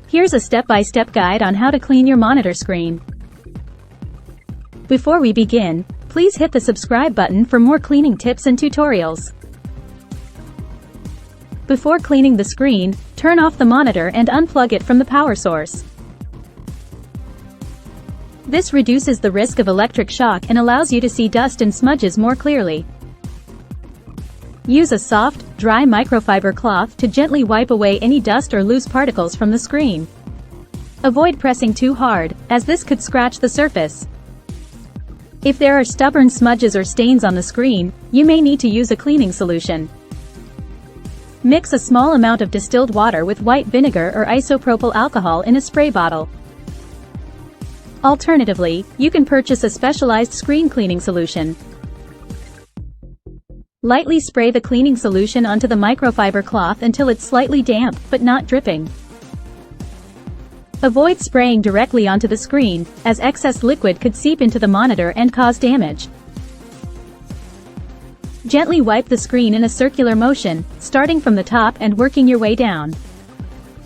Here's a step-by-step guide on how to clean your monitor screen. Before we begin, please hit the subscribe button for more cleaning tips and tutorials. Before cleaning the screen, turn off the monitor and unplug it from the power source. This reduces the risk of electric shock and allows you to see dust and smudges more clearly. Use a soft, dry microfiber cloth to gently wipe away any dust or loose particles from the screen. Avoid pressing too hard, as this could scratch the surface. If there are stubborn smudges or stains on the screen, you may need to use a cleaning solution. Mix a small amount of distilled water with white vinegar or isopropyl alcohol in a spray bottle. Alternatively, you can purchase a specialized screen cleaning solution. Lightly spray the cleaning solution onto the microfiber cloth until it's slightly damp, but not dripping. Avoid spraying directly onto the screen, as excess liquid could seep into the monitor and cause damage. Gently wipe the screen in a circular motion, starting from the top and working your way down.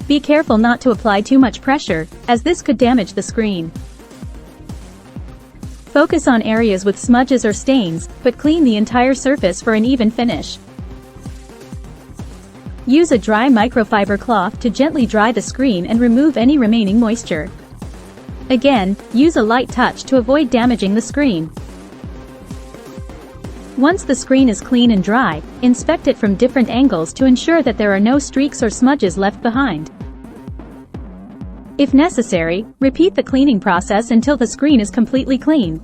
Be careful not to apply too much pressure, as this could damage the screen. Focus on areas with smudges or stains, but clean the entire surface for an even finish. Use a dry microfiber cloth to gently dry the screen and remove any remaining moisture. Again, use a light touch to avoid damaging the screen. Once the screen is clean and dry, inspect it from different angles to ensure that there are no streaks or smudges left behind. If necessary, repeat the cleaning process until the screen is completely clean.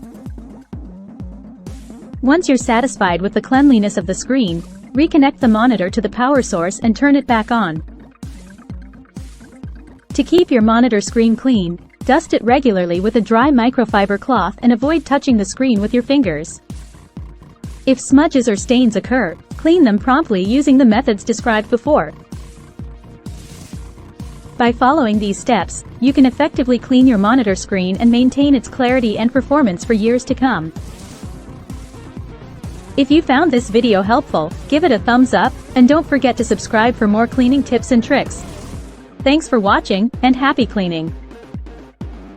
Once you're satisfied with the cleanliness of the screen, reconnect the monitor to the power source and turn it back on. To keep your monitor screen clean, dust it regularly with a dry microfiber cloth and avoid touching the screen with your fingers. If smudges or stains occur, clean them promptly using the methods described before. By following these steps, you can effectively clean your monitor screen and maintain its clarity and performance for years to come. If you found this video helpful, give it a thumbs up, and don't forget to subscribe for more cleaning tips and tricks. Thanks for watching, and happy cleaning!